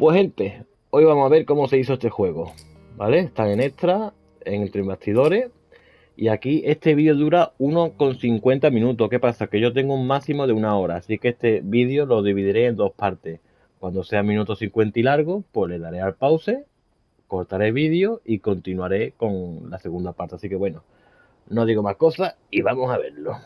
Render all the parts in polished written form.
Pues gente, hoy vamos a ver cómo se hizo este juego, ¿vale? Están en extra, en entre bastidores, y aquí este vídeo dura 1,50 minutos. ¿Qué pasa? Que yo tengo un máximo de 1 hora, así que este vídeo lo dividiré en dos partes. Cuando sea minuto 50 y largo, pues le daré al pause, cortaré el vídeo y continuaré con la segunda parte. Así que bueno, no digo más cosas y vamos a verlo.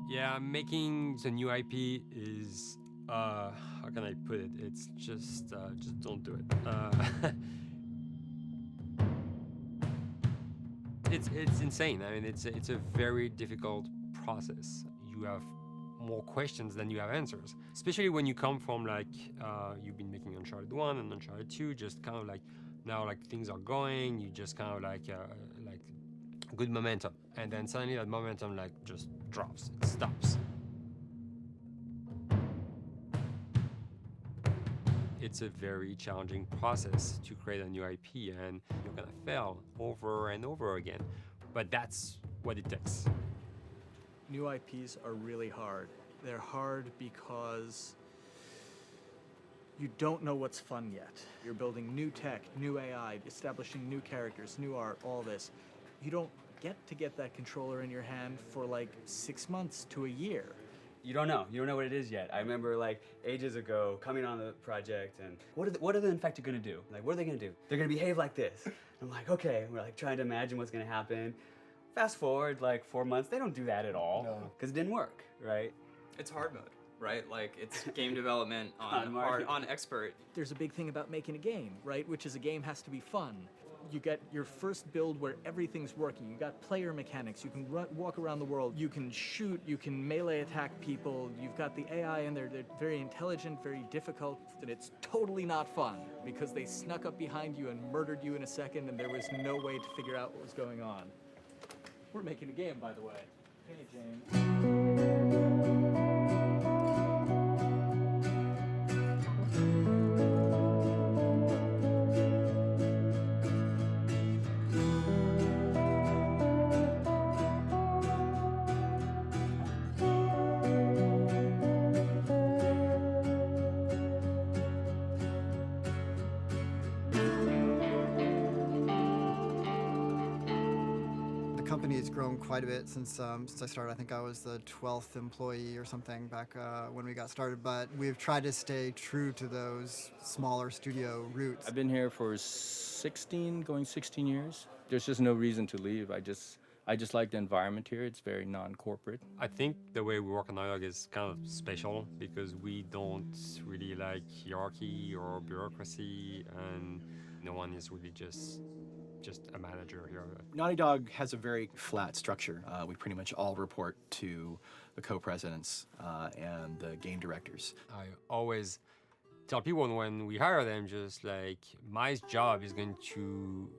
Yeah, making the new IP is how can I put it? It's just don't do it. It's insane. I mean, it's a very difficult process. You have more questions than you have answers, especially when you come from like you've been making Uncharted 1 and Uncharted 2, just kind of like now like things are going, you just kind of like good momentum, and then suddenly that momentum like just drops, it stops. It's a very challenging process to create a new IP, and you're gonna fail over and over again, but that's what it takes. New IPs are really hard. They're hard because you don't know what's fun yet. You're building new tech, new AI, establishing new characters, new art, all this. You don't get that controller in your hand for like 6 months to a year. You don't know what it is yet. I remember like ages ago coming on the project and what are the infected gonna do? Like, what are they gonna do? They're gonna behave like this. I'm like, okay, we're like trying to imagine what's gonna happen. Fast forward like 4 months, they don't do that at all. No. Because it didn't work, right? It's hard mode, right? Like, it's game development on hard, on expert. There's a big thing about making a game, right? Which is a game has to be fun. You get your first build where everything's working. You got player mechanics. You can walk around the world. You can shoot. You can melee attack people. You've got the AI in there. They're very intelligent, very difficult, and it's totally not fun because they snuck up behind you and murdered you in a second, and there was no way to figure out what was going on. We're making a game, by the way. Hey, James. The company has grown quite a bit since I started. I think I was the 12th employee or something back when we got started, but we've tried to stay true to those smaller studio roots. I've been here for 16 years. There's just no reason to leave. I just like the environment here. It's very non-corporate. I think the way we work on Dialogue is kind of special because we don't really like hierarchy or bureaucracy, and no one is really just a manager here. Naughty Dog has a very flat structure. We pretty much all report to the co-presidents and the game directors. I always tell people when we hire them, just like, my job is going to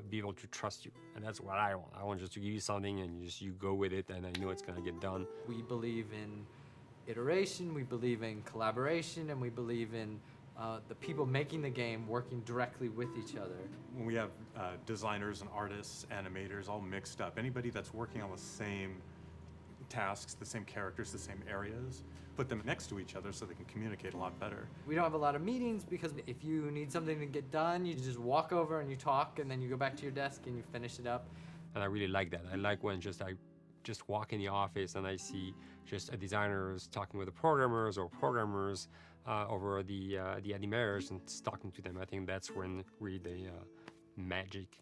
be able to trust you, and that's what I want. I want just to give you something and you go with it, and I know it's gonna get done. We believe in iteration, we believe in collaboration, and we believe in the people making the game working directly with each other. When we have designers and artists, animators all mixed up, anybody that's working on the same tasks, the same characters, the same areas, put them next to each other so they can communicate a lot better. We don't have a lot of meetings because if you need something to get done, you just walk over and you talk, and then you go back to your desk and you finish it up. And I really like that. I like when I just walk in the office and I see just designers talking with the programmers or programmers over the animators and talking to them. I think that's when really the magic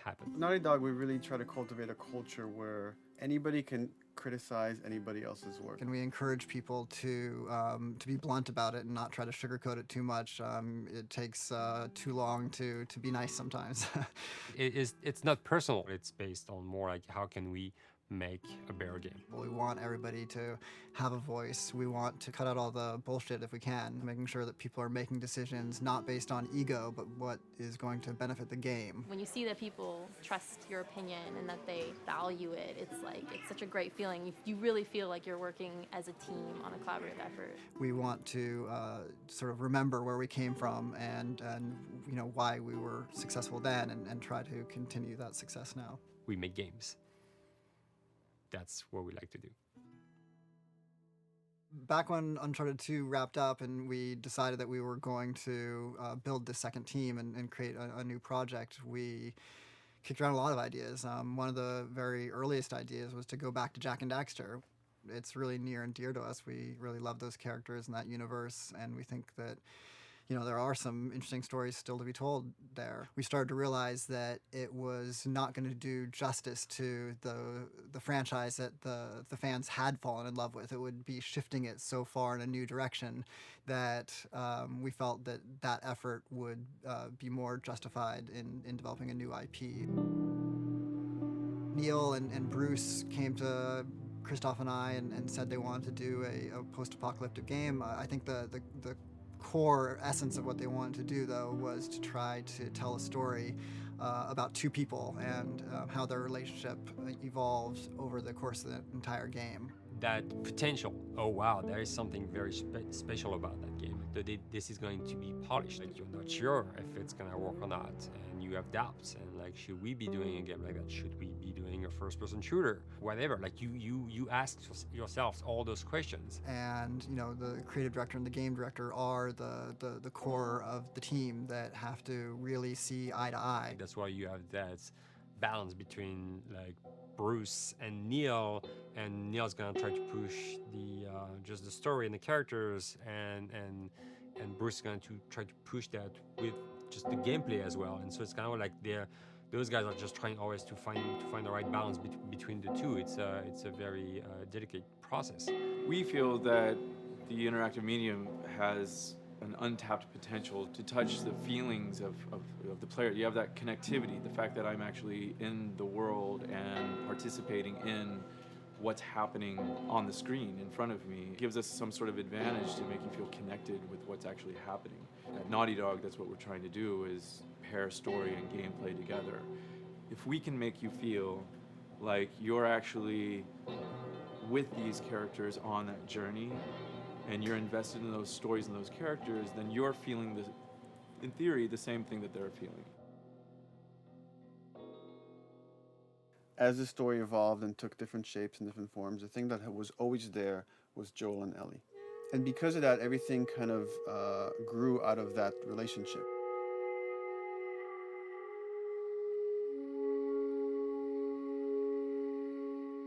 happens. Naughty Dog, we really try to cultivate a culture where anybody can criticize anybody else's work. And we encourage people to be blunt about it and not try to sugarcoat it too much. It takes too long to be nice sometimes. It's not personal. It's based on more like how can we make a better game. We want everybody to have a voice. We want to cut out all the bullshit if we can, making sure that people are making decisions not based on ego, but what is going to benefit the game. When you see that people trust your opinion and that they value it, it's such a great feeling. You really feel like you're working as a team on a collaborative effort. We want to sort of remember where we came from and you know why we were successful then, and try to continue that success now. We make games. That's what we like to do. Back when Uncharted 2 wrapped up and we decided that we were going to build the second team and create a new project, we kicked around a lot of ideas. One of the very earliest ideas was to go back to Jak and Daxter. It's really near and dear to us. We really love those characters in that universe, and we think that, you know, there are some interesting stories still to be told there. We started to realize that it was not going to do justice to the franchise that the fans had fallen in love with. It would be shifting it so far in a new direction that we felt that that effort would be more justified in developing a new IP. Neil and Bruce came to Christoph and I and said they wanted to do a post-apocalyptic game. I think the core essence of what they wanted to do, though, was to try to tell a story about two people and how their relationship evolved over the course of the entire game. That potential, oh wow, there is something very special about that game. This is going to be polished. Like, you're not sure if it's gonna work or not, and you have doubts. And like, should we be doing a game like that? Should we be doing a first-person shooter? Whatever. Like, you ask yourselves all those questions. And you know, the creative director and the game director are the core of the team that have to really see eye to eye. That's why you have that balance between like Bruce and Neil's gonna try to push the just the story and the characters, and Bruce is going to try to push that with just the gameplay as well. And so it's kind of like those guys are just trying always to find the right balance between the two. It's a very delicate process. We feel that the interactive medium has an untapped potential to touch the feelings of the player. You have that connectivity, the fact that I'm actually in the world and participating in what's happening on the screen in front of me. It gives us some sort of advantage to make you feel connected with what's actually happening. At Naughty Dog, that's what we're trying to do, is pair story and gameplay together. If we can make you feel like you're actually with these characters on that journey, and you're invested in those stories and those characters, then you're feeling, in theory, the same thing that they're feeling. As the story evolved and took different shapes and different forms, the thing that was always there was Joel and Ellie. And because of that, everything kind of grew out of that relationship.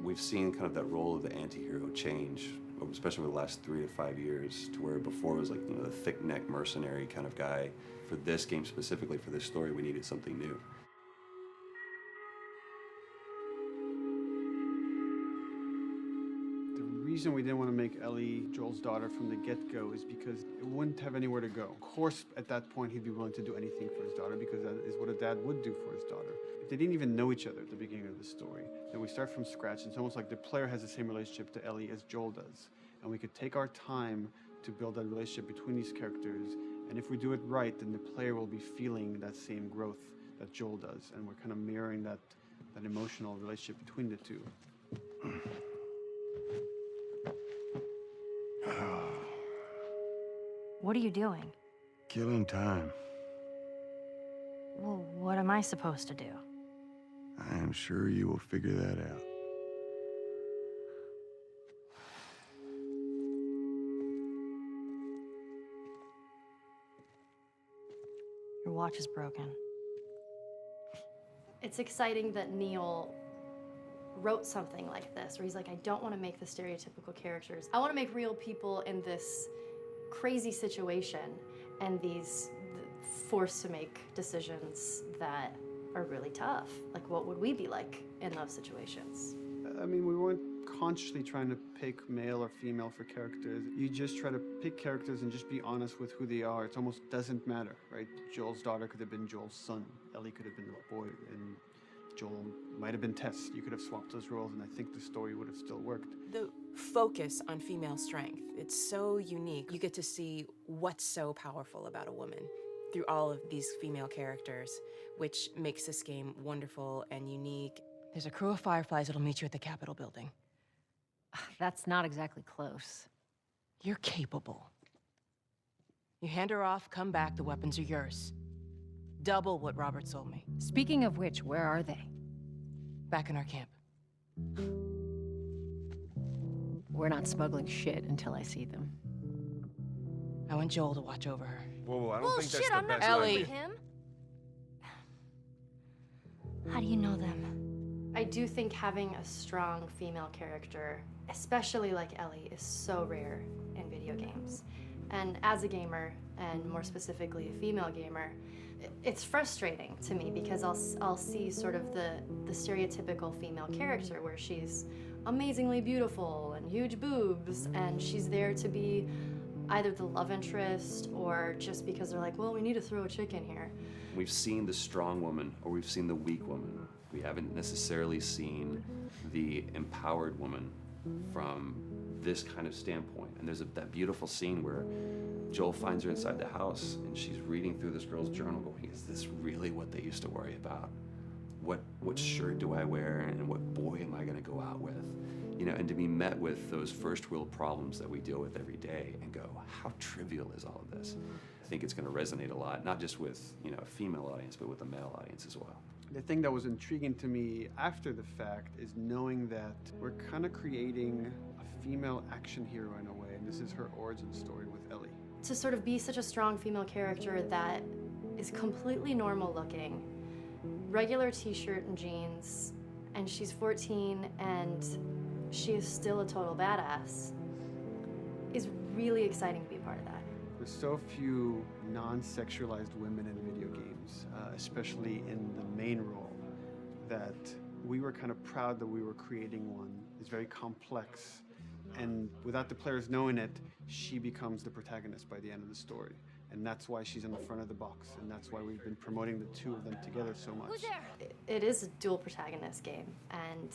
We've seen kind of that role of the anti-hero change, especially over the last 3 to 5 years, to where before it was like, you know, the thick-neck mercenary kind of guy. For this game specifically, for this story, we needed something new. The reason we didn't want to make Ellie Joel's daughter from the get-go is because it wouldn't have anywhere to go. Of course, at that point, he'd be willing to do anything for his daughter because that is what a dad would do for his daughter. If they didn't even know each other at the beginning of the story, then we start from scratch. It's almost like the player has the same relationship to Ellie as Joel does. And we could take our time to build that relationship between these characters. And if we do it right, then the player will be feeling that same growth that Joel does. And we're kind of mirroring that emotional relationship between the two. What are you doing? Killing time. Well, what am I supposed to do? I am sure you will figure that out. Your watch is broken. It's exciting that Neil wrote something like this, where he's like, I don't want to make the stereotypical characters. I want to make real people in this crazy situation and these forced to make decisions that are really tough. Like, what would we be like in those situations? I mean, we weren't consciously trying to pick male or female for characters. You just try to pick characters and just be honest with who they are. It almost doesn't matter, right? Joel's daughter could have been Joel's son. Ellie could have been a boy. And Joel might have been Tess. You could have swapped those roles, and I think the story would have still worked. The focus on female strength, it's so unique. You get to see what's so powerful about a woman through all of these female characters, which makes this game wonderful and unique. There's a crew of Fireflies that'll meet you at the Capitol building. That's not exactly close. You're capable. You hand her off, come back, the weapons are yours. Double what Robert sold me. Speaking of which, where are they? Back in our camp. We're not smuggling shit until I see them. I want Joel to watch over her. Whoa, I don't think that's the I'm not best Ellie. idea. Him? How do you know them? I do think having a strong female character, especially like Ellie, is so rare in video games. And as a gamer, and more specifically a female gamer, it's frustrating to me because I'll see sort of the stereotypical female character where she's amazingly beautiful and huge boobs, and she's there to be either the love interest or just because they're like, well, we need to throw a chick in here. We've seen the strong woman or we've seen the weak woman. We haven't necessarily seen the empowered woman from this kind of standpoint. And there's that beautiful scene where Joel finds her inside the house and she's reading through this girl's journal going, is this really what they used to worry about? What shirt do I wear and what boy am I gonna go out with? You know, and to be met with those first world problems that we deal with every day and go, how trivial is all of this? I think it's gonna resonate a lot, not just with, you know, a female audience, but with a male audience as well. The thing that was intriguing to me after the fact is knowing that we're kind of creating a female action hero in a way, and this is her origin story with Ellie. To sort of be such a strong female character that is completely normal looking, regular t-shirt and jeans, and she's 14 and she is still a total badass, is really exciting to be a part of that. There's so few non-sexualized women in video games, especially in the main role, that we were kind of proud that we were creating one. It's very complex, and without the players knowing it, she becomes the protagonist by the end of the story. And that's why she's in the front of the box, and that's why we've been promoting the two of them together so much. Who's there? It is a dual protagonist game, and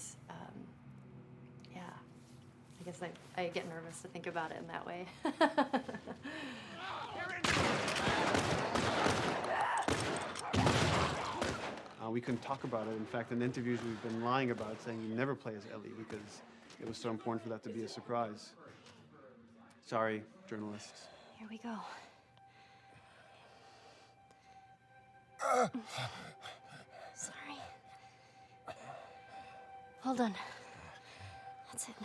yeah, I guess I get nervous to think about it in that way. We couldn't talk about it. In fact, in interviews we've been lying about it, saying you never play as Ellie because it was so important for that to be a surprise. Sorry, journalists. Here we go. Sorry. Hold on. That's it.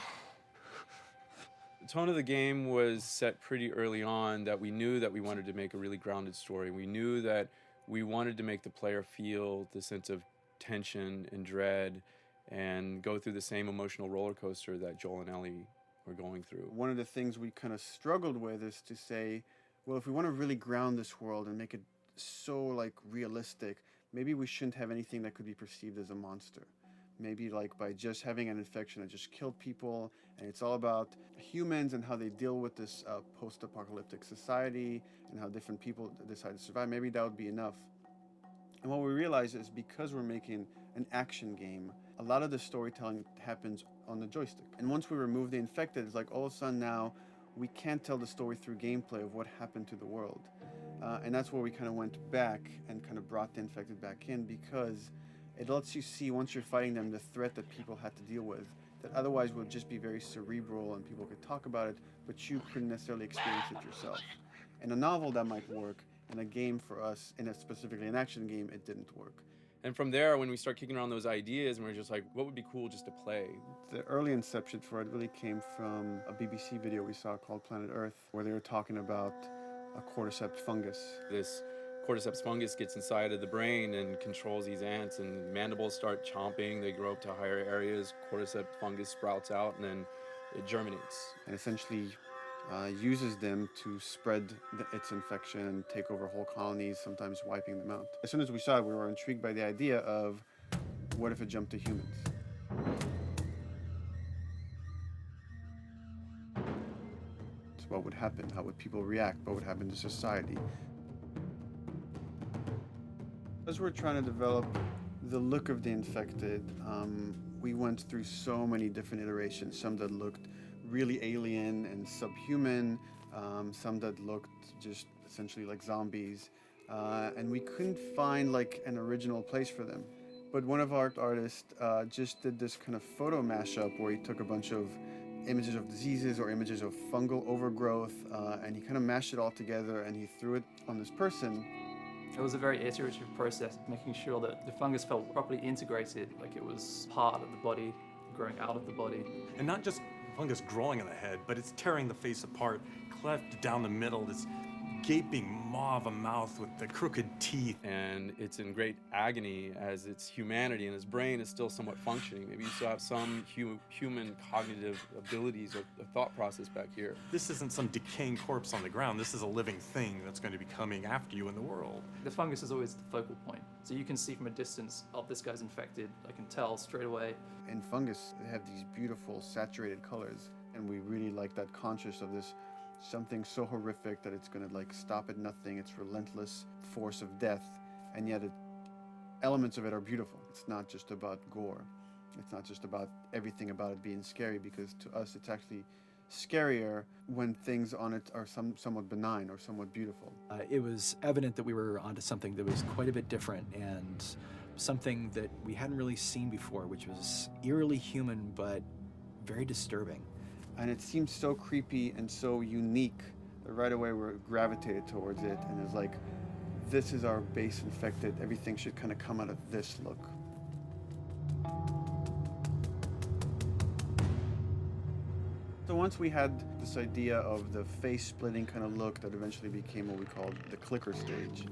The tone of the game was set pretty early on that we knew that we wanted to make a really grounded story. We knew that we wanted to make the player feel the sense of tension and dread and go through the same emotional roller coaster that Joel and Ellie were going through. One of the things we kind of struggled with is to say, well, if we want to really ground this world and make it so like realistic, maybe we shouldn't have anything that could be perceived as a monster. Maybe like by just having an infection that just killed people, and it's all about humans and how they deal with this post-apocalyptic society and how different people decide to survive. Maybe that would be enough. And what we realize is because we're making an action game, a lot of the storytelling happens on the joystick. And once we remove the infected, it's like all of a sudden now we can't tell the story through gameplay of what happened to the world. And that's where we kind of went back and kind of brought the infected back in, because it lets you see, once you're fighting them, the threat that people had to deal with, that otherwise would just be very cerebral and people could talk about it, but you couldn't necessarily experience it yourself. In a novel, that might work. In a game for us, specifically an action game, it didn't work. And from there, when we start kicking around those ideas, and we're just like, what would be cool just to play? The early inception for it really came from a BBC video we saw called Planet Earth, where they were talking about a cordyceps fungus. This cordyceps fungus gets inside of the brain and controls these ants, and mandibles start chomping, they grow up to higher areas, cordyceps fungus sprouts out, and then it germinates. And essentially uses them to spread its infection and take over whole colonies, sometimes wiping them out. As soon as we saw it, we were intrigued by the idea of, what if it jumped to humans? So what would happen? How would people react? What would happen to society? As we're trying to develop The look of the infected, we went through so many different iterations, some that looked really alien and subhuman, some that looked just essentially like zombies, and we couldn't find like an original place for them. But one of our artists just did this kind of photo mashup where he took a bunch of images of diseases or images of fungal overgrowth, and he kind of mashed it all together and he threw it on this person. It was a very iterative process, making sure that the fungus felt properly integrated, like it was part of the body, growing out of the body. And not just fungus growing on the head, but it's tearing the face apart, cleft down the middle, this gaping maw of a mouth with the crooked teeth. And it's in great agony as its humanity and its brain is still somewhat functioning. Maybe you still have some human cognitive abilities or thought process back here. This isn't some decaying corpse on the ground. This is a living thing that's going to be coming after you in the world. The fungus is always the focal point. So you can see from a distance, oh, this guy's infected. I can tell straight away. In fungus, they have these beautiful saturated colors, and we really like that conscious of this something so horrific that it's going to like stop at nothing. It's relentless force of death, and yet elements of it are beautiful. It's not just about gore. It's not just about everything about it being scary, because to us it's actually scarier when things on it are somewhat benign or somewhat beautiful. It was evident that we were onto something that was quite a bit different and something that we hadn't really seen before, which was eerily human but very disturbing. And it seemed so creepy and so unique that right away we gravitated towards it, and it's like, this is our base infected. Everything should kind of come out of this look. So once we had this idea of the face-splitting kind of look that eventually became what we called the clicker stage.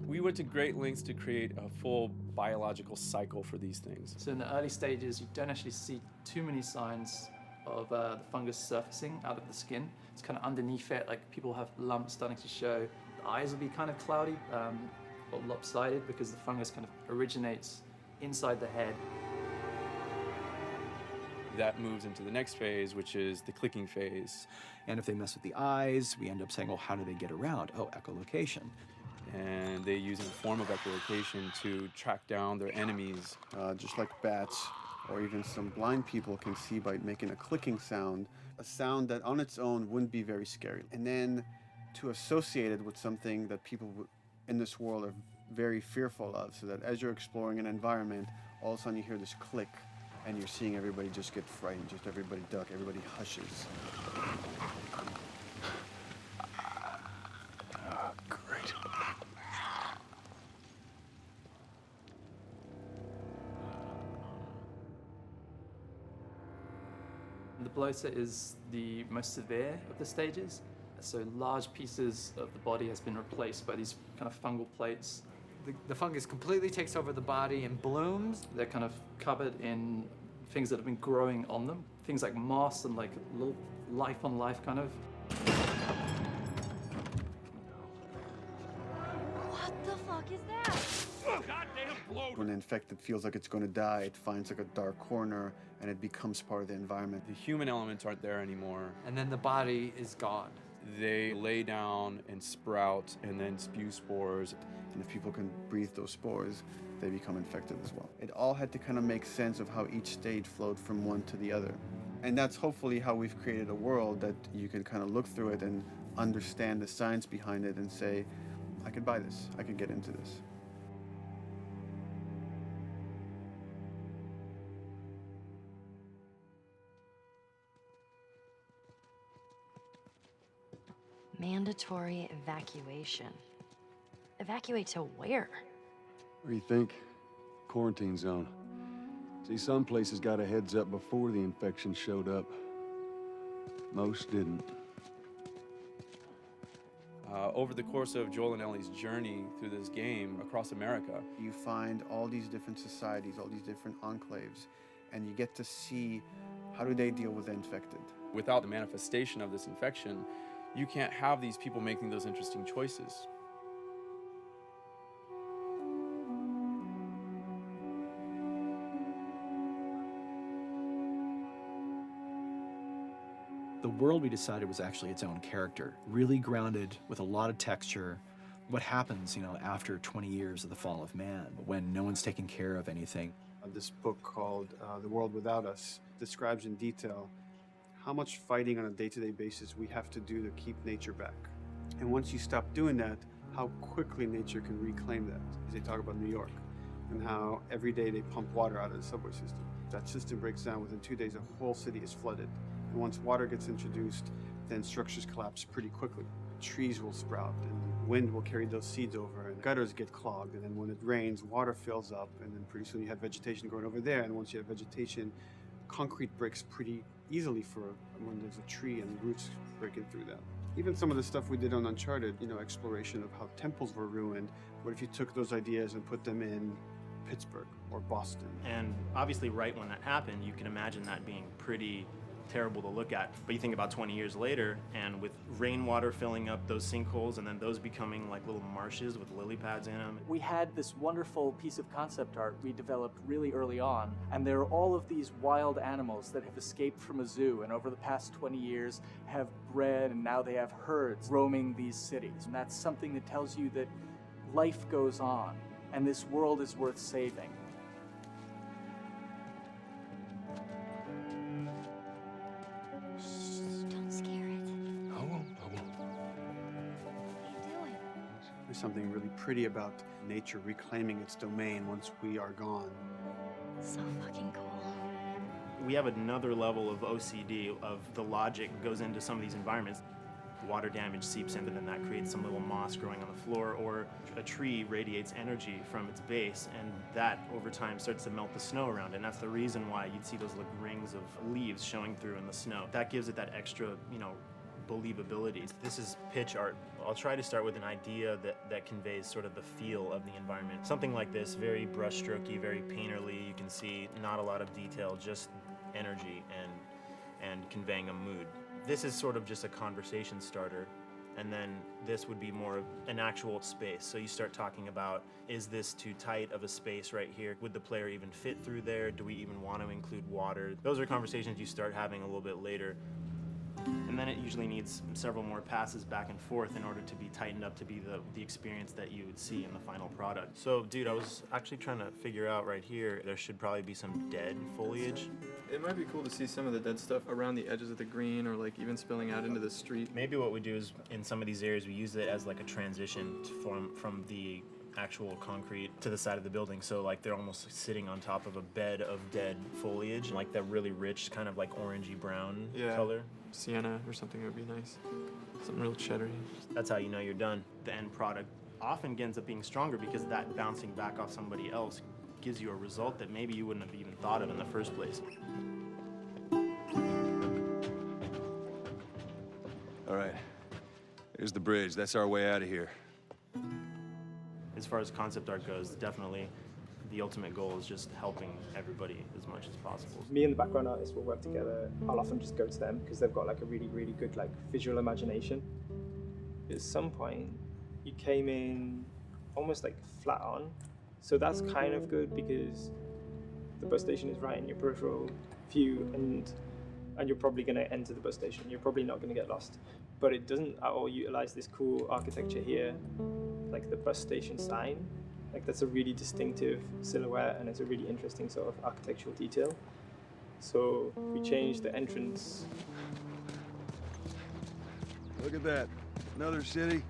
We went to great lengths to create a full biological cycle for these things. So in the early stages, you don't actually see too many signs of the fungus surfacing out of the skin. It's kind of underneath it, like people have lumps starting to show. The eyes will be kind of cloudy or lopsided because the fungus kind of originates inside the head. That moves into the next phase, which is the clicking phase. And if they mess with the eyes, we end up saying, well, how do they get around? Oh, echolocation. And they use a form of echolocation to track down their enemies. Just like bats, or even some blind people can see by making a clicking sound, a sound that on its own wouldn't be very scary. And then to associate it with something that people in this world are very fearful of, so that as you're exploring an environment, all of a sudden you hear this click, and you're seeing everybody just get frightened, just everybody duck, everybody hushes. Great. The bloater is the most severe of the stages. So large pieces of the body has been replaced by these kind of fungal plates. The fungus completely takes over the body and blooms. They're kind of covered in things that have been growing on them. Things like moss and like little life on life kind of. What the fuck is that? When the infected feels like it's going to die, it finds like a dark corner and it becomes part of the environment. The human elements aren't there anymore. And then the body is gone. They lay down and sprout and then spew spores. And if people can breathe those spores, they become infected as well. It all had to kind of make sense of how each stage flowed from one to the other. And that's hopefully how we've created a world that you can kind of look through it and understand the science behind it and say, I could buy this, I could get into this. Mandatory evacuation. Evacuate to where? What do you think? Quarantine zone. See, some places got a heads up before the infection showed up. Most didn't. Over the course of Joel and Ellie's journey through this game across America, you find all these different societies, all these different enclaves, and you get to see how do they deal with the infected. Without the manifestation of this infection, you can't have these people making those interesting choices. The world we decided was actually its own character, really grounded with a lot of texture, What happens, after 20 years of the fall of man, when no one's taking care of anything? This book called The World Without Us describes in detail how much fighting on a day-to-day basis we have to do to keep nature back. And once you stop doing that, how quickly nature can reclaim that. As they talk about New York, and how every day they pump water out of the subway system. That system breaks down. Within 2 days, a whole city is flooded. And once water gets introduced, then structures collapse pretty quickly. Trees will sprout, and wind will carry those seeds over, and gutters get clogged. And then when it rains, water fills up, and then pretty soon you have vegetation growing over there. And once you have vegetation, concrete breaks pretty easily for when there's a tree and roots breaking through that. Even some of the stuff we did on Uncharted, exploration of how temples were ruined. What if you took those ideas and put them in Pittsburgh or Boston? And obviously right when that happened, you can imagine that being pretty terrible to look at. But you think about 20 years later, and with rainwater filling up those sinkholes and then those becoming like little marshes with lily pads in them. We had this wonderful piece of concept art we developed really early on, and there are all of these wild animals that have escaped from a zoo and over the past 20 years have bred, and now they have herds roaming these cities. And that's something that tells you that life goes on, and this world is worth saving. Don't scare it. I won't. There's something really pretty about nature reclaiming its domain once we are gone. So fucking cool. We have another level of OCD of the logic goes into some of these environments. Water damage seeps in, and then that creates some little moss growing on the floor, or a tree radiates energy from its base, and that over time starts to melt the snow around it. And that's the reason why you'd see those like rings of leaves showing through in the snow. That gives it that extra, believability. This is pitch art. I'll try to start with an idea that conveys sort of the feel of the environment. Something like this, very brushstrokey, very painterly. You can see not a lot of detail, just energy and conveying a mood. This is sort of just a conversation starter, and then this would be more of an actual space. So you start talking about, is this too tight of a space right here? Would the player even fit through there? Do we even want to include water? Those are conversations you start having a little bit later. And then it usually needs several more passes back and forth in order to be tightened up to be the experience that you would see in the final product. So, dude, I was actually trying to figure out right here, there should probably be some dead foliage. It might be cool to see some of the dead stuff around the edges of the green, or like even spilling out into the street. Maybe what we do is, in some of these areas, we use it as like a transition from the actual concrete to the side of the building. So like they're almost sitting on top of a bed of dead foliage, like that really rich kind of like orangey brown color. Sienna or something would be nice. Something real cheddary. That's how you know you're done. The end product often ends up being stronger because that bouncing back off somebody else gives you a result that maybe you wouldn't have even thought of in the first place. All right, here's the bridge. That's our way out of here. As far as concept art goes, definitely the ultimate goal is just helping everybody as much as possible. Me and the background artist will work together. I'll often just go to them because they've got like a really, really good like visual imagination. At some point, you came in almost like flat on. So that's kind of good because the bus station is right in your peripheral view, and you're probably going to enter the bus station. You're probably not going to get lost. But it doesn't at all utilize this cool architecture here, like the bus station sign. Like that's a really distinctive silhouette, and it's a really interesting sort of architectural detail. So we changed the entrance. Look at that. Another city,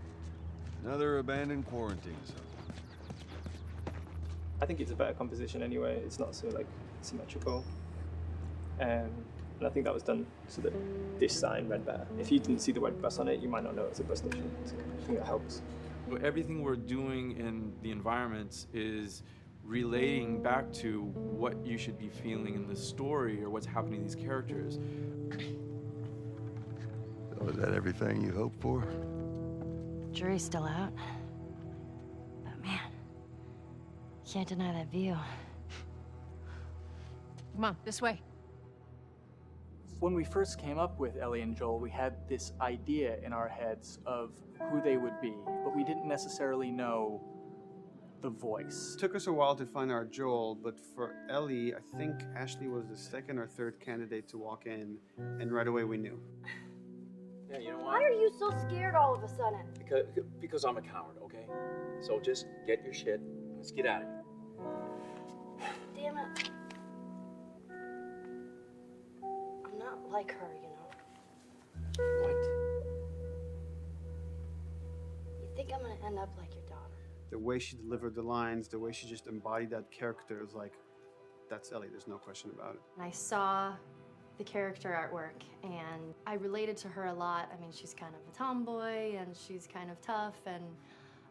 another abandoned quarantine zone. I think it's a better composition anyway. It's not so like symmetrical. And I think that was done so that this sign read better. If you didn't see the word bus on it, you might not know it's a bus station. So I think that helps. Everything we're doing in the environments is relating back to what you should be feeling in the story or what's happening to these characters. So is that everything you hoped for? Jury's still out. But man, can't deny that view. Come on, this way. When we first came up with Ellie and Joel, we had this idea in our heads of who they would be, but we didn't necessarily know the voice. It took us a while to find our Joel, but for Ellie, I think Ashley was the second or third candidate to walk in, and right away we knew. Yeah, you know Why what? are you so scared all of a sudden? Because I'm a coward, okay? So just get your shit. Let's get out of here. Damn it. I'm not like her, you know. What? You think I'm gonna end up like your daughter? The way she delivered the lines, the way she just embodied that character is like, that's Ellie, there's no question about it. And I saw the character artwork and I related to her a lot. I mean, she's kind of a tomboy and she's kind of tough, and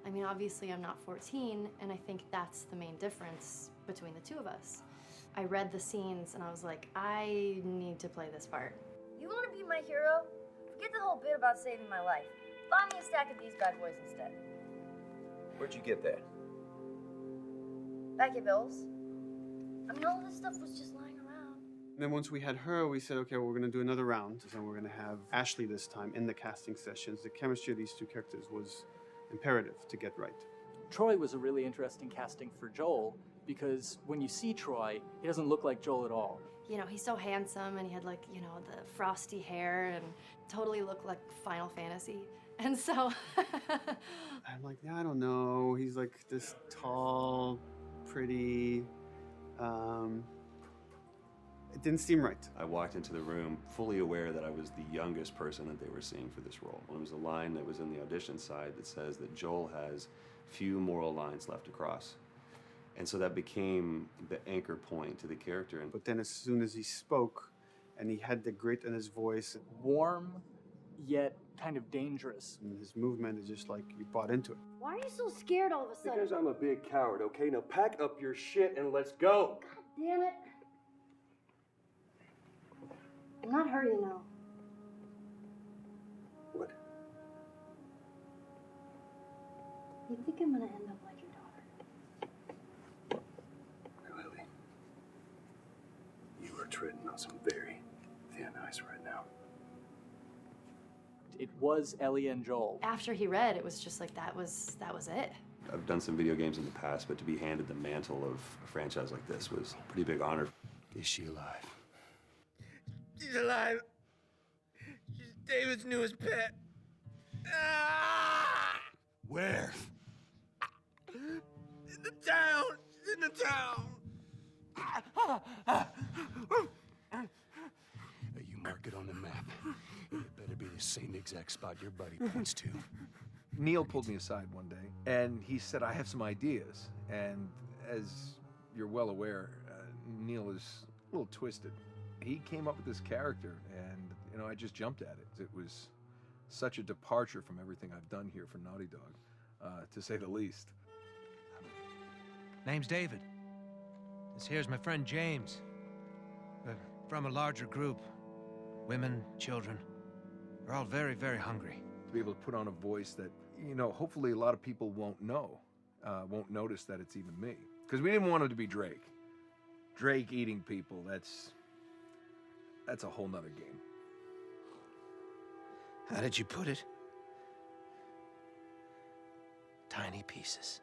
I mean, obviously I'm not 14, and I think that's the main difference between the two of us. I read the scenes and I was like, I need to play this part. You wanna be my hero? Forget the whole bit about saving my life. Buy me a stack of these bad boys instead. Where'd you get that? Back at Bill's. I mean, all this stuff was just lying around. And then once we had her, we said, okay, well, we're gonna do another round, and we're gonna have Ashley this time in the casting sessions. The chemistry of these two characters was imperative to get right. Troy was a really interesting casting for Joel because when you see Troy, he doesn't look like Joel at all. You know, he's so handsome and he had like, you know, the frosty hair and totally looked like Final Fantasy. And so I'm like, yeah, I don't know. He's like this tall, pretty. It didn't seem right. I walked into the room fully aware that I was the youngest person that they were seeing for this role. There was a line that was in the audition side that says that Joel has few moral lines left to cross. And so that became the anchor point to the character. But then as soon as he spoke and he had the grit in his voice, Warm, yet kind of dangerous. and his movement is just like you bought into it. Why are you so scared all of a sudden? Because I'm a big coward, okay? Now pack up your shit and let's go. God damn it. I'm not her, you know. What? You think I'm gonna end up like your daughter? Lily, you are treading on some very thin ice right now. It was Ellie and Joel. after he read, it was just like that was it. I've done some video games in the past, but to be handed the mantle of a franchise like this was a pretty big honor. Is she alive? She's alive. She's David's newest pet. Ah! Where? In the town. She's in the town. You mark it on the map. It better be the same exact spot your buddy points to. Neil pulled me aside one day, and he said, I have some ideas. And as you're well aware, Neil is a little twisted. He came up with this character, and, you know, I just jumped at it. It was such a departure from everything I've done here for Naughty Dog, to say the least. Name's David. This here's my friend James. We're from a larger group. Women, children. We're all very, very hungry. To be able to put on a voice that, you know, hopefully a lot of people won't know, won't notice that it's even me. Because we didn't want it to be Drake. Drake eating people, that's a whole nother game. How did you put it? Tiny pieces.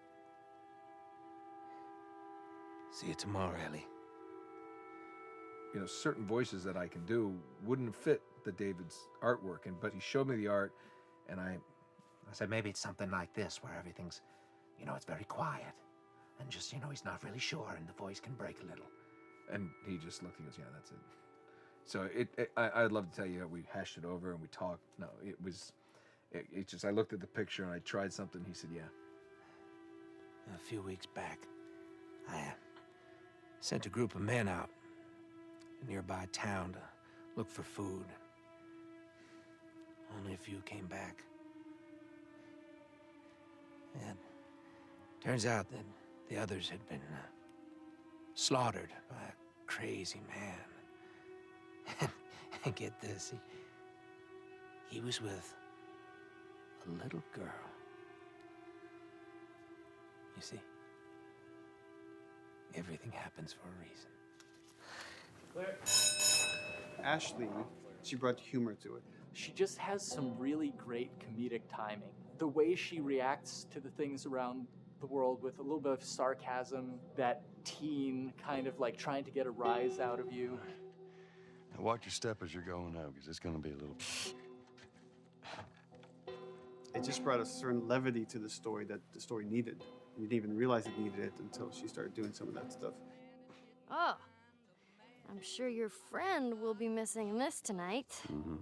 See you tomorrow, Ellie. You know, certain voices that I can do wouldn't fit the David's artwork, but he showed me the art, and I said maybe it's something like this, where everything's, you know, it's very quiet. And just, you know, he's not really sure, and the voice can break a little. And he just looked and goes, yeah, that's it. So I'd love to tell you, we hashed it over and we talked. No, it just, I looked at the picture and I tried something. He said, yeah. A few weeks back, I sent a group of men out a nearby town to look for food. Only a few came back. And turns out that the others had been slaughtered by a crazy man. And get this, he was with a little girl. You see, everything happens for a reason. Ashley, she brought humor to it. She just has some really great comedic timing. The way she reacts to the things around the world with a little bit of sarcasm, that teen kind of like trying to get a rise out of you. Now watch your step as you're going out, because it's going to be a little... It just brought a certain levity to the story that the story needed. You didn't even realize it needed it until she started doing some of that stuff. Oh, I'm sure your friend will be missing this tonight. Mm-hmm.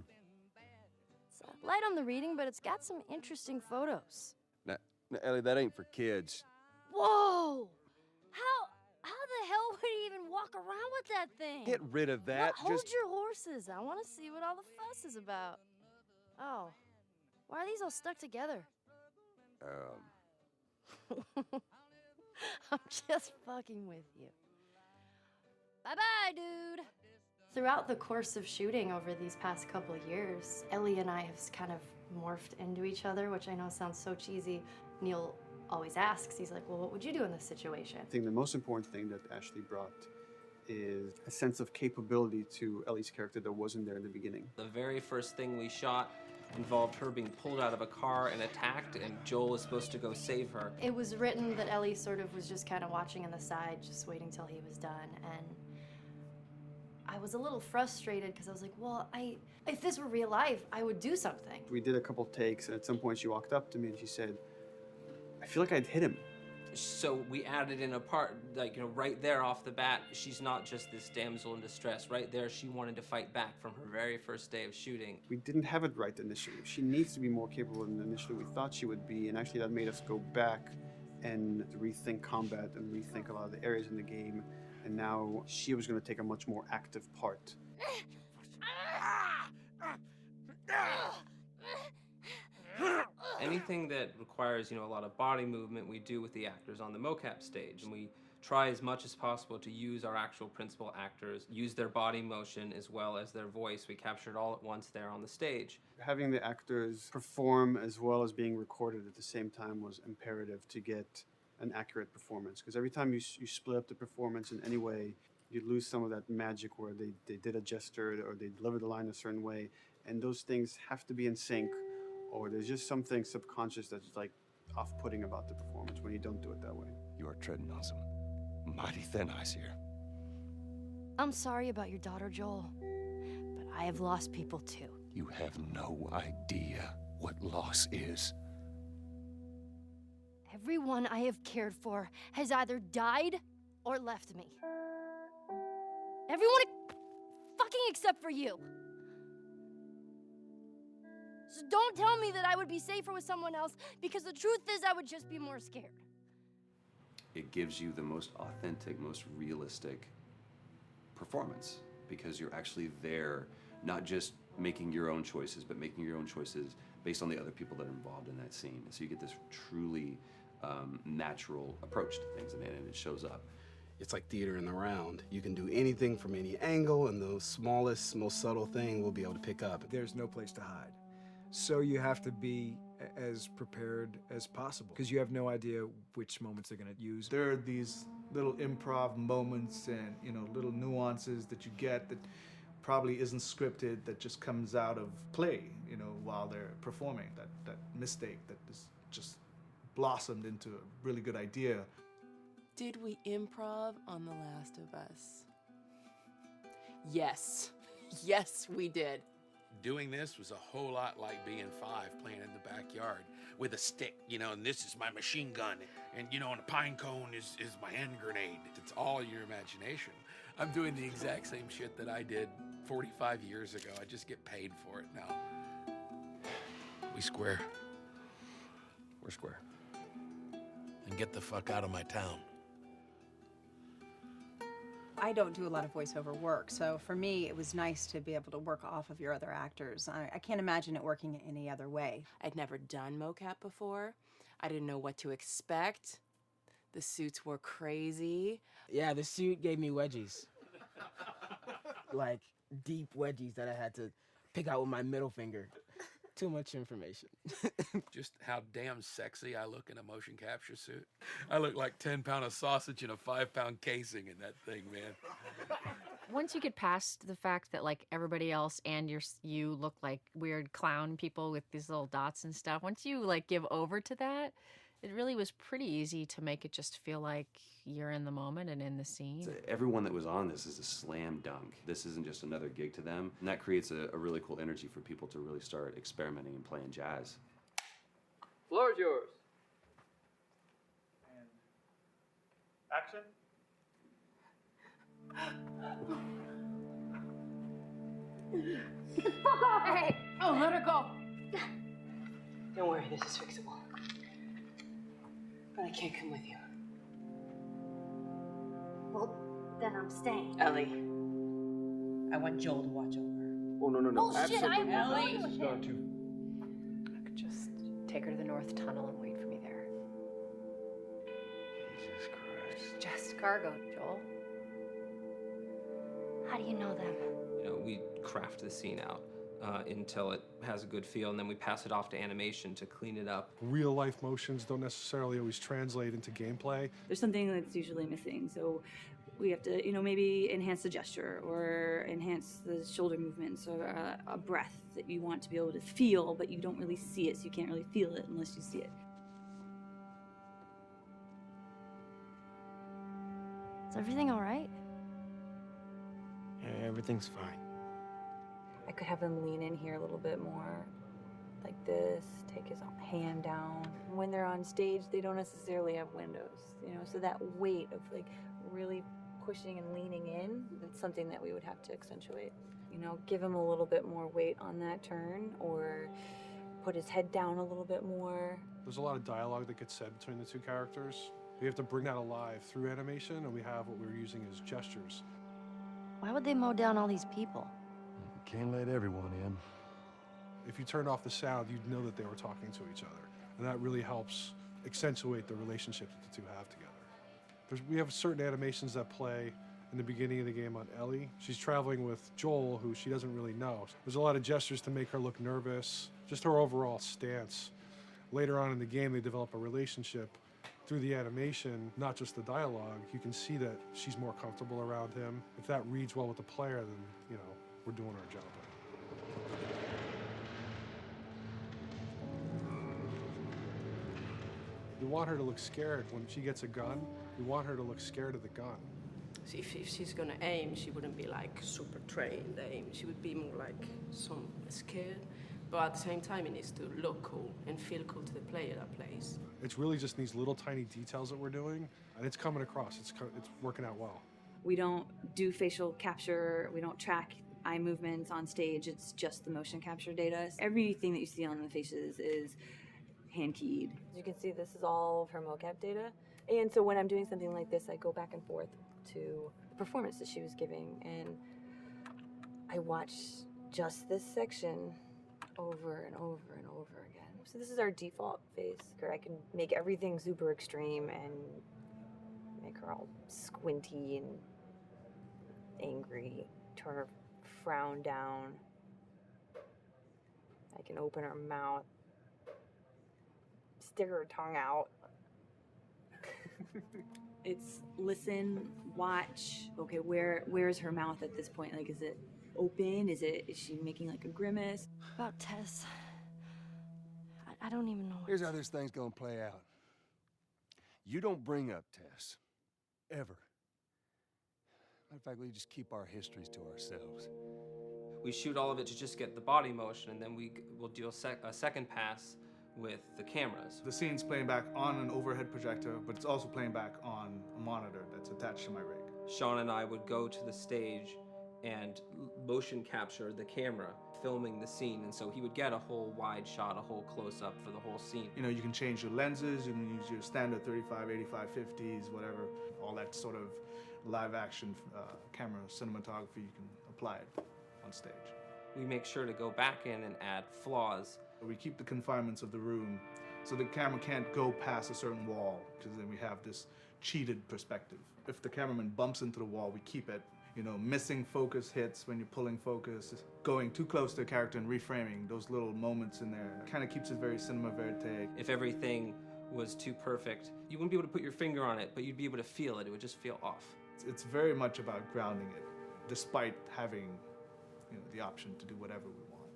It's light on the reading, but it's got some interesting photos. Now, Ellie, that ain't for kids. Whoa! How the hell would he even walk around with that thing? Get rid of that. Hold your horses. I want to see what all the fuss is about. Oh, why are these all stuck together? I'm just fucking with you. Bye-bye, dude. Throughout the course of shooting over these past couple of years, Ellie and I have kind of morphed into each other, which I know sounds so cheesy. Neil always asks, he's like, well, what would you do in this situation? I think the most important thing that Ashley brought is a sense of capability to Ellie's character that wasn't there in the beginning. The very first thing we shot involved her being pulled out of a car and attacked, and Joel was supposed to go save her. It was written that Ellie sort of was just kind of watching on the side, just waiting till he was done, and I was a little frustrated because I was like, well, if this were real life, I would do something. We did a couple takes, and at some point she walked up to me and she said, I feel like I'd hit him. So we added in a part, like, right there off the bat, she's not just this damsel in distress. Right there, she wanted to fight back from her very first day of shooting. We didn't have it right initially. She needs to be more capable than initially we thought she would be, and actually that made us go back and rethink combat and rethink a lot of the areas in the game, and now she was going to take a much more active part. Anything that requires, a lot of body movement, we do with the actors on the mocap stage. And we try as much as possible to use our actual principal actors, use their body motion as well as their voice. We capture it all at once there on the stage. Having the actors perform as well as being recorded at the same time was imperative to get an accurate performance. Because every time you split up the performance in any way, you lose some of that magic where they did a gesture or they delivered the line a certain way. And those things have to be in sync, or there's just something subconscious that's like off-putting about the performance when you don't do it that way. You are treading on some mighty thin ice here. I'm sorry about your daughter, Joel, but I have lost people too. You have no idea what loss is. Everyone I have cared for has either died or left me. Everyone fucking except for you. So don't tell me that I would be safer with someone else, because the truth is I would just be more scared. It gives you the most authentic, most realistic performance, because you're actually there, not just making your own choices, but making your own choices based on the other people that are involved in that scene. And so you get this truly natural approach to things, and it shows up. It's like theater in the round. You can do anything from any angle, and the smallest, most subtle thing we'll be able to pick up. There's no place to hide. So you have to be as prepared as possible, because you have no idea which moments they're going to use. There are these little improv moments and, little nuances that you get that probably isn't scripted, that just comes out of play, while they're performing. That mistake that is just blossomed into a really good idea. Did we improv on The Last of Us? Yes. Yes, we did. Doing this was a whole lot like being 5 playing in the backyard with a stick, and this is my machine gun, and and a pine cone is my hand grenade. It's all your imagination. I'm doing the exact same shit that I did 45 years ago. I just get paid for it now. We square. We're square. And get the fuck out of my town. I don't do a lot of voiceover work, so for me, it was nice to be able to work off of your other actors. I can't imagine it working any other way. I'd never done mocap before. I didn't know what to expect. The suits were crazy. Yeah, the suit gave me wedgies. Like, deep wedgies that I had to pick out with my middle finger. Too much information. Just how damn sexy I look in a motion capture suit. I look like 10-pound of sausage in a 5-pound casing in that thing, man. Once you get past the fact that like everybody else and you look like weird clown people with these little dots and stuff, once you like give over to that, it really was pretty easy to make it just feel like you're in the moment and in the scene. So everyone that was on this is a slam dunk. This isn't just another gig to them. And that creates a really cool energy for people to really start experimenting and playing jazz. floor is yours. And action. Fuck off! Hey! Oh, let her go. Don't worry, this is fixable. But I can't come with you. Well, then I'm staying. Ellie, I want Joel to watch over her. Oh, no, no, no. Bullshit, Absolutely. I'm Ellie. going with Not him. to. I could just take her to the North Tunnel and wait for me there. Jesus Christ. Just cargo, Joel. How do you know them? You know, we craft the scene out until it has a good feel, and then we pass it off to animation to clean it up. Real life motions don't necessarily always translate into gameplay. There's something that's usually missing, so we have to, maybe enhance the gesture or enhance the shoulder movements or a breath that you want to be able to feel, but you don't really see it, so you can't really feel it unless you see it. Is everything all right? Yeah, everything's fine. I could have him lean in here a little bit more, like this, take his hand down. When they're on stage, they don't necessarily have windows, so that weight of like really pushing and leaning in, that's something that we would have to accentuate. Give him a little bit more weight on that turn, or put his head down a little bit more. There's a lot of dialogue that gets said between the two characters. We have to bring that alive through animation, and we have what we're using as gestures. Why would they mow down all these people? Can't let everyone in. If you turned off the sound, you'd know that they were talking to each other. And that really helps accentuate the relationship that the two have together. We have certain animations that play in the beginning of the game on Ellie. She's traveling with Joel, who she doesn't really know. There's a lot of gestures to make her look nervous, just her overall stance. Later on in the game, they develop a relationship through the animation, not just the dialogue. You can see that she's more comfortable around him. If that reads well with the player, then, we're doing our job. We want her to look scared. When she gets a gun, we want her to look scared of the gun. See, if she's gonna aim, she wouldn't be like super trained aim. She would be more like some scared. But at the same time, it needs to look cool and feel cool to the player that plays. It's really just these little tiny details that we're doing, and it's coming across. It's working out well. We don't do facial capture, we don't track eye movements on stage, it's just the motion capture data. Everything that you see on the faces is hand keyed. As you can see, this is all of her mocap data. And so when I'm doing something like this, I go back and forth to the performance that she was giving, and I watch just this section over and over and over again. So this is our default face, where I can make everything super extreme and make her all squinty and angry, turn her frown down. I can open her mouth, stick her tongue out. It's listen, watch. Okay, where's her mouth at this point? Like, is it open? Is she making like a grimace? About Tess. I don't even know. Here's how this thing's gonna play out. You don't bring up Tess. Ever. Matter of fact, we just keep our histories to ourselves. We shoot all of it to just get the body motion, and then we'll do a second pass with the cameras. The scene's playing back on an overhead projector, but it's also playing back on a monitor that's attached to my rig. Sean and I would go to the stage and motion capture the camera, filming the scene, and so he would get a whole wide shot, a whole close-up for the whole scene. You can change your lenses, you can use your standard 35, 85, 50s, whatever, all that sort of live action camera cinematography, you can apply it on stage. We make sure to go back in and add flaws. We keep the confinements of the room so the camera can't go past a certain wall, because then we have this cheated perspective. If the cameraman bumps into the wall, we keep it. Missing focus hits when you're pulling focus, going too close to a character and reframing, those little moments in there kind of keeps it very cinema verite. If everything was too perfect, you wouldn't be able to put your finger on it, but you'd be able to feel it. It would just feel off. It's very much about grounding it, despite having the option to do whatever we want.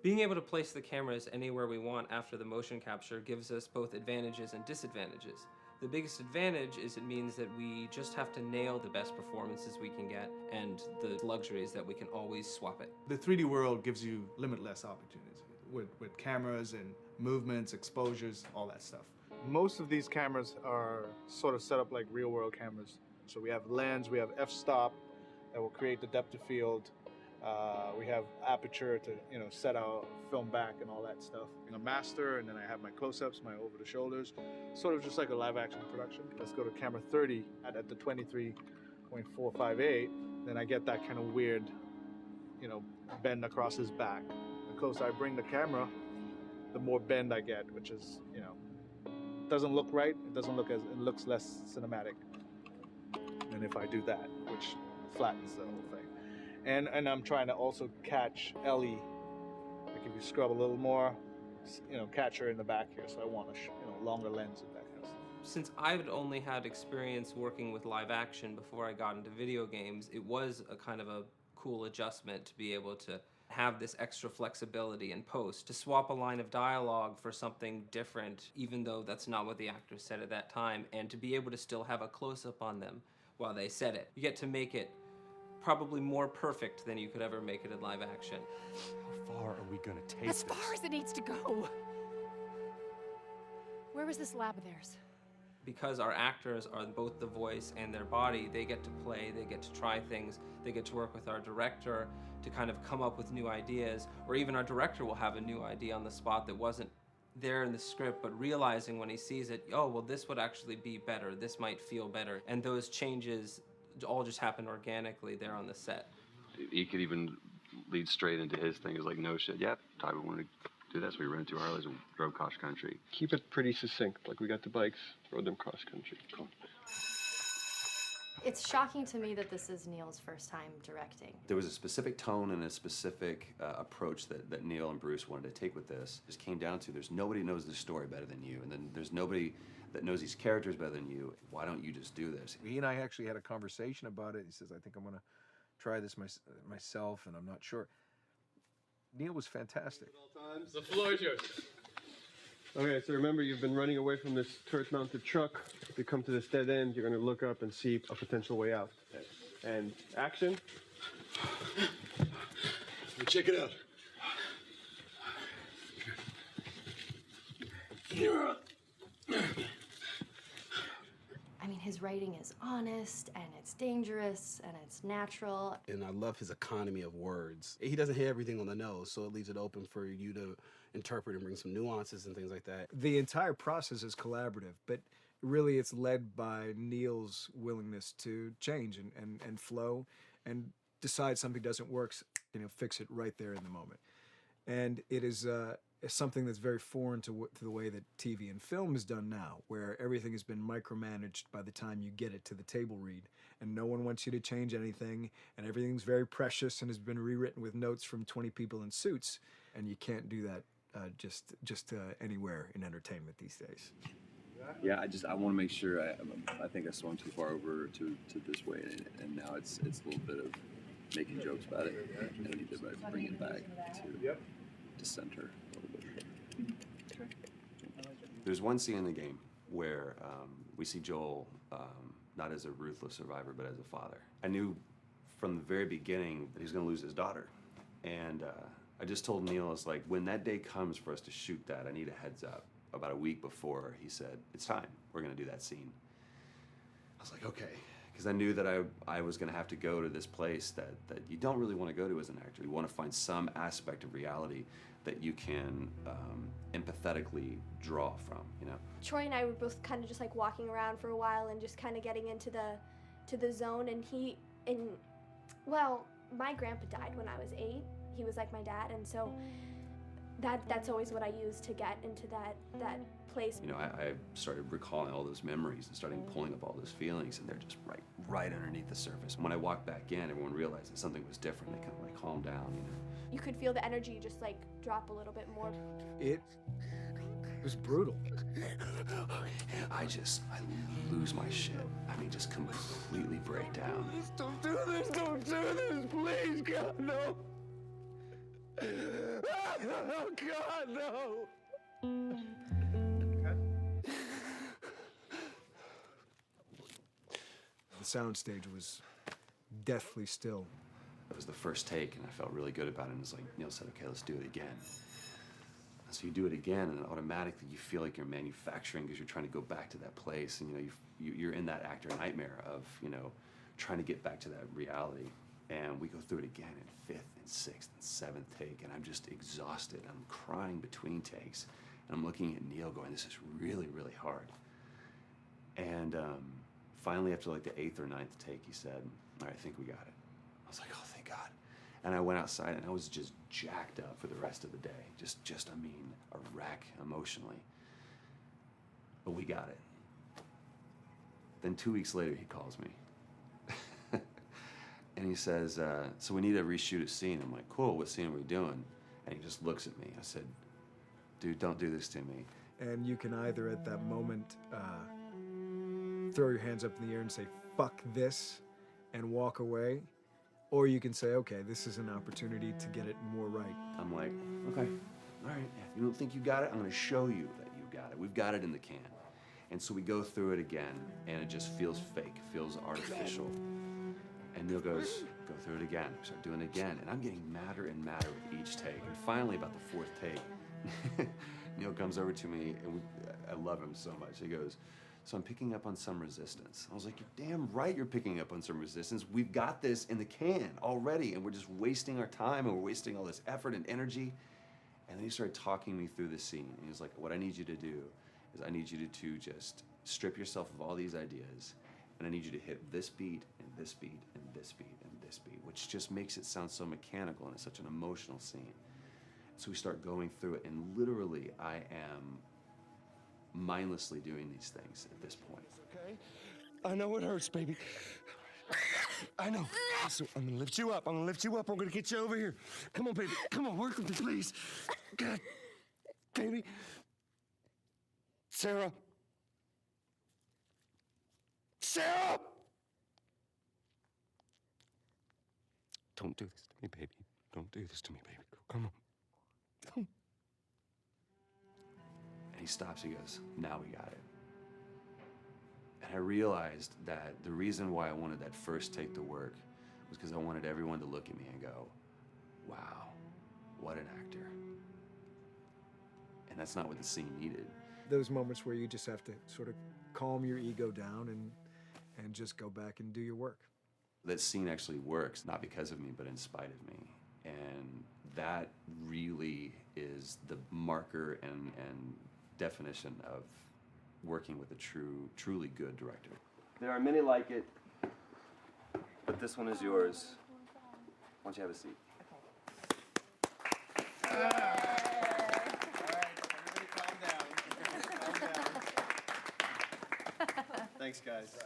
Being able to place the cameras anywhere we want after the motion capture gives us both advantages and disadvantages. The biggest advantage is it means that we just have to nail the best performances we can get, and the luxury is that we can always swap it. The 3D world gives you limitless opportunities. With cameras and movements, exposures, all that stuff. Most of these cameras are sort of set up like real-world cameras. So we have lens, we have f-stop that will create the depth of field. We have aperture to set our film back and all that stuff. A master, and then I have my close-ups, my over-the-shoulders, sort of just like a live-action production. Let's go to camera 30 at the 23.458. Then I get that kind of weird, bend across his back. The closer I bring the camera, the more bend I get, which is, doesn't look right. It looks less cinematic than if I do that, which flattens the whole thing. And I'm trying to also catch Ellie. Like if you scrub a little more, catch her in the back here. So I want a longer lens and that kind of stuff. Since I've only had experience working with live action before I got into video games, it was a kind of a cool adjustment to be able to have this extra flexibility in post, to swap a line of dialogue for something different, even though that's not what the actors said at that time, and to be able to still have a close-up on them while they said it. You get to make it probably more perfect than you could ever make it in live action. How far are we gonna take As far as it needs to go. Where was this lab of theirs? Because our actors are both the voice and their body, they get to play, they get to try things, they get to work with our director to kind of come up with new ideas, or even our director will have a new idea on the spot that wasn't there in the script, but realizing when he sees it, oh, well, this would actually be better, this might feel better. And those changes all just happen organically there on the set. He could even lead straight into his thing. It's like, no shit, yep, Ty, we wanted to do that, so we rented 2 Harleys and drove cross country. Keep it pretty succinct, like we got the bikes, rode them cross country. Cool. It's shocking to me that this is Neil's first time directing. There was a specific tone and a specific approach that Neil and Bruce wanted to take with this. It just came down to there's nobody knows the story better than you, and then there's nobody that knows these characters better than you. Why don't you just do this? He and I actually had a conversation about it. He says, I think I'm going to try this myself, and I'm not sure. Neil was fantastic. The floor is yours. Okay, so remember, you've been running away from this turret-mounted truck. If you come to this dead end, you're going to look up and see a potential way out. And action. Check it out. I mean, his writing is honest, and it's dangerous, and it's natural. And I love his economy of words. He doesn't hit everything on the nose, so it leaves it open for you to interpret and bring some nuances and things like that. The entire process is collaborative, but really it's led by Neil's willingness to change and flow and decide something doesn't work, fix it right there in the moment. And it is something that's very foreign to the way that TV and film is done now, where everything has been micromanaged by the time you get it to the table read, and no one wants you to change anything, and everything's very precious and has been rewritten with notes from 20 people in suits, and you can't do that just anywhere in entertainment these days. Yeah, I want to make sure. I think I swung too far over to this way, and now it's a little bit of making jokes about it, and I need to bring it back to center a little bit. There's one scene in the game where we see Joel not as a ruthless survivor, but as a father. I knew from the very beginning that he was going to lose his daughter, and I just told Neil, it's like, when that day comes for us to shoot that, I need a heads up. About a week before, he said, it's time, we're going to do that scene. I was like, okay, because I knew that I was going to have to go to this place that you don't really want to go to as an actor. You want to find some aspect of reality that you can empathetically draw from, Troy and I were both kind of just like walking around for a while and just kind of getting into the zone, and well, my grandpa died when I was 8. He was like my dad, and so that's always what I use to get into that place. I started recalling all those memories and starting pulling up all those feelings, and they're just right underneath the surface. When I walked back in, everyone realized that something was different. They kind of calmed down, You could feel the energy just like drop a little bit more. It was brutal. I lose my shit. I mean, just completely break down. Don't do this, please, God, no. Oh, God, no! The soundstage was deathly still. It was the first take, and I felt really good about it. And it's like Neil said, okay, let's do it again. I So you do it again, and automatically you feel like you're manufacturing because you're trying to go back to that place, and you're in that actor nightmare of trying to get back to that reality. And we go through it again in 5th and 6th and 7th take, and I'm just exhausted. I'm crying between takes, and I'm looking at Neil going, this is really, really hard. And finally, after like the 8th or 9th take, he said, all right, I think we got it. I was like, oh, thank God. And I went outside, and I was just jacked up for the rest of the day. Just I mean, a wreck emotionally. But we got it. Then 2 weeks later, he calls me. And he says, so we need to reshoot a scene. I'm like, cool, what scene are we doing? And he just looks at me. I said, dude, don't do this to me. And you can either at that moment throw your hands up in the air and say, fuck this, and walk away. Or you can say, okay, this is an opportunity to get it more right. I'm like, okay, all right. You don't think you got it? I'm gonna show you that you got it. We've got it in the can. And so we go through it again, and it just feels fake, feels artificial. And Neil goes, go through it again. We start doing it again, and I'm getting madder and madder with each take. And finally, about the 4th take, Neil comes over to me, and I love him so much. He goes, so I'm picking up on some resistance. I was like, you're damn right you're picking up on some resistance. We've got this in the can already, and we're just wasting our time, and we're wasting all this effort and energy. And then he started talking me through the scene. And he was like, what I need you to do is I need you to just strip yourself of all these ideas, and I need you to hit this beat, and this beat, and this beat, and this beat, which just makes it sound so mechanical, and it's such an emotional scene. So we start going through it, and literally I am mindlessly doing these things at this point. Okay? I know it hurts, baby. I know. So I'm gonna lift you up. I'm gonna lift you up. I'm gonna get you over here. Come on, baby. Come on, work with me, please. God, baby. Sarah. Sarah! Don't do this to me, baby. Don't do this to me, baby. Come on. And he stops, he goes, now we got it. And I realized that the reason why I wanted that first take to work was because I wanted everyone to look at me and go, wow, what an actor. And that's not what the scene needed. Those moments where you just have to sort of calm your ego down and just go back and do your work. That scene actually works, not because of me, but in spite of me. And that really is the marker and definition of working with a truly good director. There are many like it, but this one is yours. Why don't you have a seat? Thanks, guys.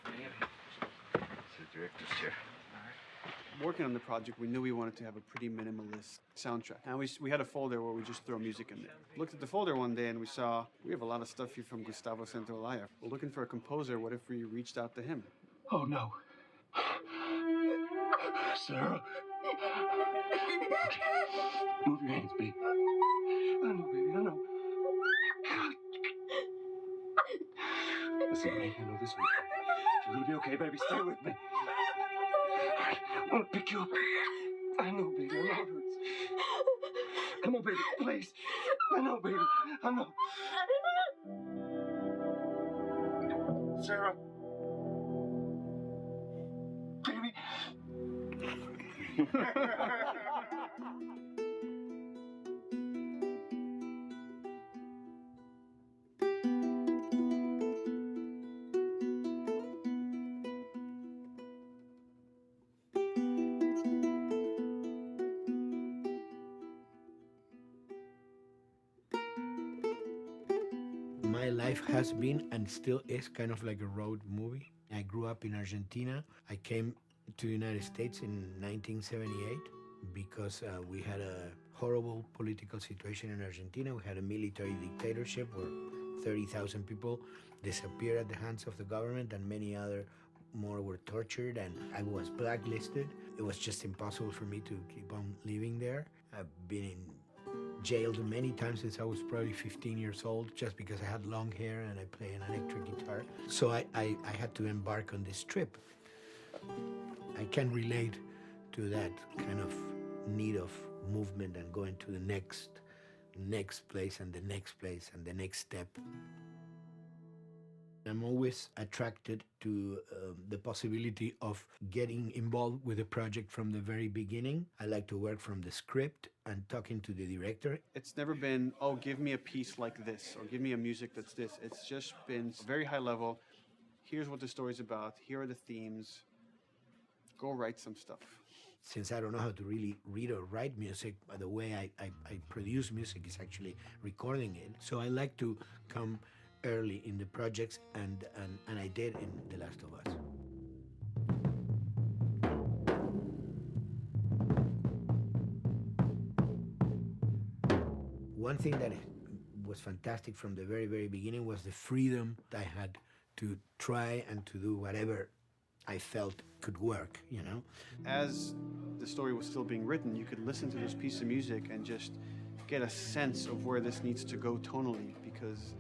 It's the director's chair. Working on the project, we knew we wanted to have a pretty minimalist soundtrack. And we had a folder where we just throw music in there. Looked at the folder one day and we saw, we have a lot of stuff here from Gustavo Santaolalla. We're looking for a composer. What if we reached out to him? Oh, no. Sarah. Move your hands, baby. I know, baby, I know. Listen, baby, I know this one. You're gonna be okay, baby. Stay with me. All right, I want to pick you up. I know, baby, I know it hurts. Come on, baby, please. I know, baby, I know. Sarah. Baby. My life has been and still is kind of like a road movie. I grew up in Argentina. I came to the United States in 1978 because we had a horrible political situation in Argentina. We had a military dictatorship where 30,000 people disappeared at the hands of the government and many other more were tortured, and I was blacklisted. It was just impossible for me to keep on living there. I've been jailed many times since I was probably 15 years old just because I had long hair and I play an electric guitar. So I had to embark on this trip. I can relate to that kind of need of movement and going to the next place and the next place and the next step. I'm always attracted to the possibility of getting involved with a project from the very beginning. I like to work from the script and talking to the director. It's never been, oh, give me a piece like this or give me a music that's this. It's just been very high level. Here's what the story's about. Here are the themes. Go write some stuff. Since I don't know how to really read or write music, the way I produce music is actually recording it. So I like to come early in the projects, and I did in The Last of Us. One thing that was fantastic from the very, very beginning was the freedom I had to try and to do whatever I felt could work, you know? As the story was still being written, you could listen to this piece of music and just get a sense of where this needs to go tonally, because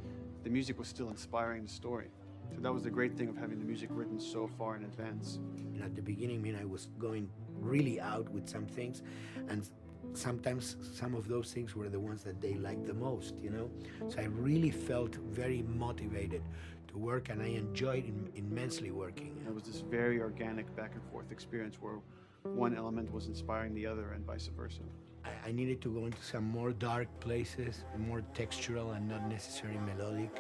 the music was still inspiring the story. So that was the great thing of having the music written so far in advance. And at the beginning, I mean, I was going really out with some things, and sometimes some of those things were the ones that they liked the most, you know? So I really felt very motivated to work, and I enjoyed immensely working. It was this very organic back and forth experience where one element was inspiring the other and vice versa. I needed to go into some more dark places, more textural and not necessarily melodic.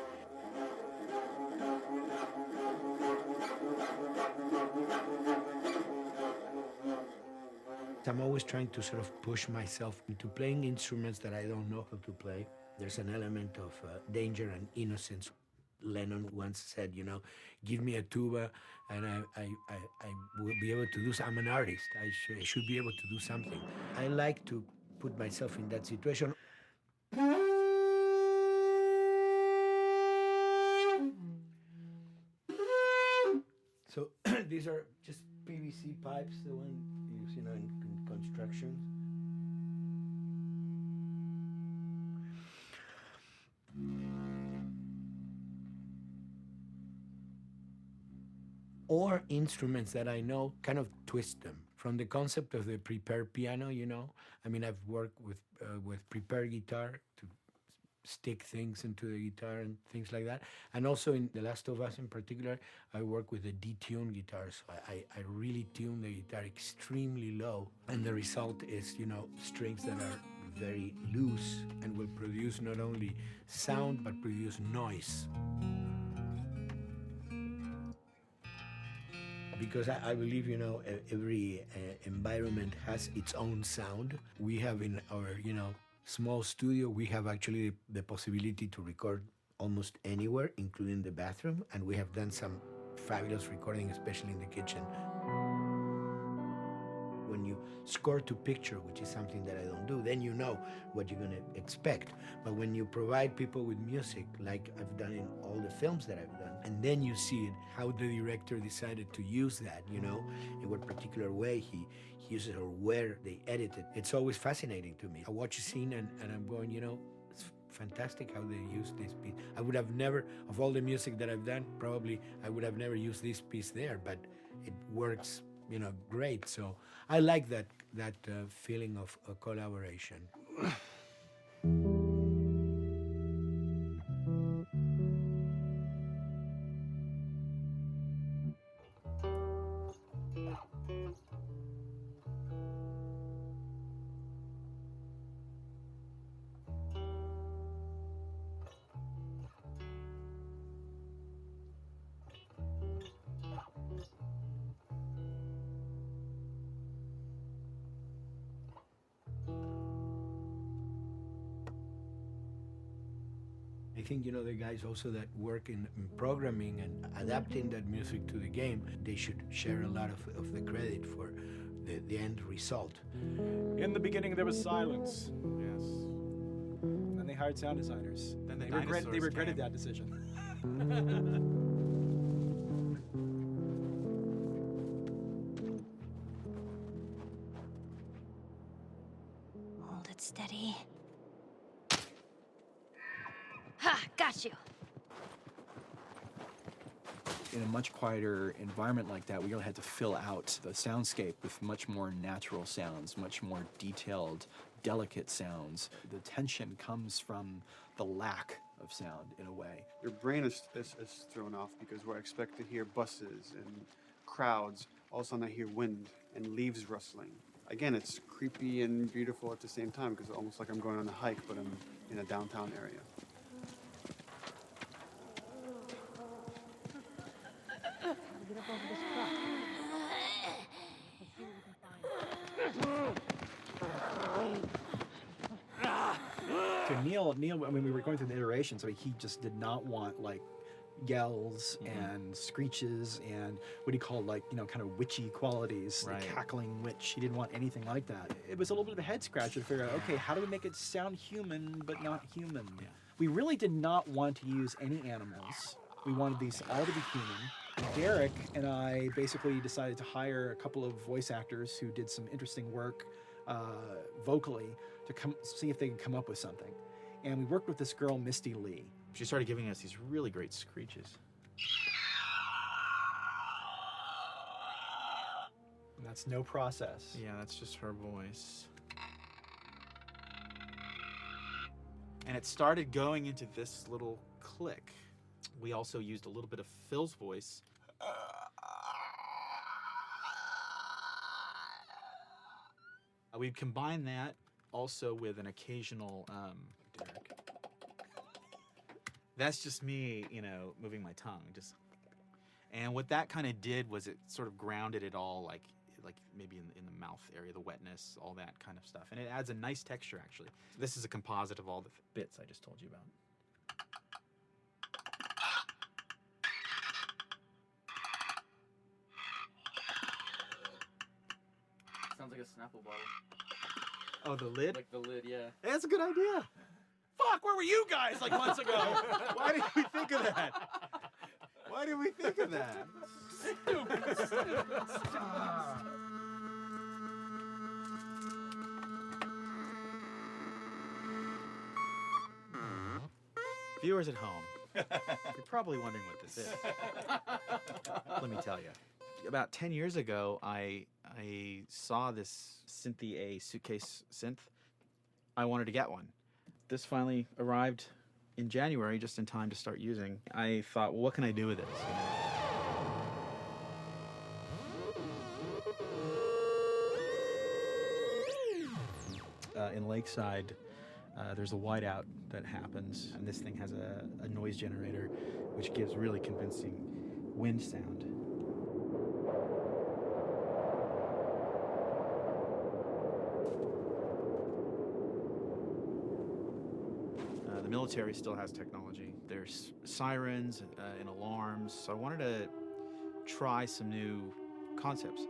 I'm always trying to sort of push myself into playing instruments that I don't know how to play. There's an element of danger and innocence. Lennon once said, you know, give me a tuba and I will be able to do I'm an artist. I should be able to do something. I like to put myself in that situation. So these are just PVC pipes, the one used, you know, in construction. Or instruments that I know, kind of twist them. From the concept of the prepared piano, you know, I mean, I've worked with prepared guitar to stick things into the guitar and things like that. And also in The Last of Us in particular, I work with a detuned guitar. So I really tune the guitar extremely low. And the result is, you know, strings that are very loose and will produce not only sound, but produce noise. Because I believe, you know, every environment has its own sound. We have in our, you know, small studio, we have actually the possibility to record almost anywhere, including the bathroom. And we have done some fabulous recording, especially in the kitchen. When you score to picture, which is something that I don't do, then you know what you're going to expect. But when you provide people with music, like I've done in all the films that I've done, and then you see it, how the director decided to use that, you know, in what particular way he uses or where they edit it. It's always fascinating to me. I watch a scene and I'm going, you know, it's fantastic how they use this piece. I would have never, of all the music that I've done, probably I would have never used this piece there, but it works, you know, great. So I like that feeling of collaboration. I think, you know, the guys also that work in programming and adapting that music to the game, they should share a lot of the credit for the end result. In the beginning, there was silence. Yes. Then they hired sound designers. Then they regretted that decision. Hold it steady. Ha! Got you. in a much quieter environment like that, we really had to fill out the soundscape with much more natural sounds, much more detailed, delicate sounds. The tension comes from the lack of sound in a way. Your brain is thrown off because where I expect to hear buses and crowds, all of a sudden I hear wind and leaves rustling. Again, it's creepy and beautiful at the same time because it's almost like I'm going on a hike, but I'm in a downtown area. To Neil, I mean, we were going through the iterations. I mean, he just did not want like yells and screeches and what he called like, you know, kind of witchy qualities, Right. the cackling witch. He didn't want anything like that. It was a little bit of a head scratcher to figure out, okay, how do we make it sound human but not human? Yeah. We really did not want to use any animals. We wanted these all to be human. Derek and I basically decided to hire a couple of voice actors who did some interesting work vocally to come see if they could come up with something. And we worked with this girl, Misty Lee. She started giving us these really great screeches. And that's no process. Yeah, that's just her voice. And it started going into this little click. We also used a little bit of Phil's voice. We'd combine that also with an occasional, Derek. That's just me, you know, moving my tongue. And what that kind of did was it sort of grounded it all, like maybe in the mouth area, the wetness, all that kind of stuff. And it adds a nice texture, actually. This is a composite of all the bits I just told you about. Sounds like a Snapple bottle. Oh, the lid? Like the lid, yeah. That's a good idea. Fuck, where were you guys like months ago? Why did we think of that? Why did we think of that? Viewers at home, you're probably wondering what this is. Let me tell you. About 10 years ago, I saw this Synthy A suitcase synth. I wanted to get one. This finally arrived in January, just in time to start using. I thought, well, what can I do with this? In Lakeside, there's a whiteout that happens, and this thing has a noise generator, which gives really convincing wind sound. The military still has technology. There's sirens and alarms, so I wanted to try some new concepts.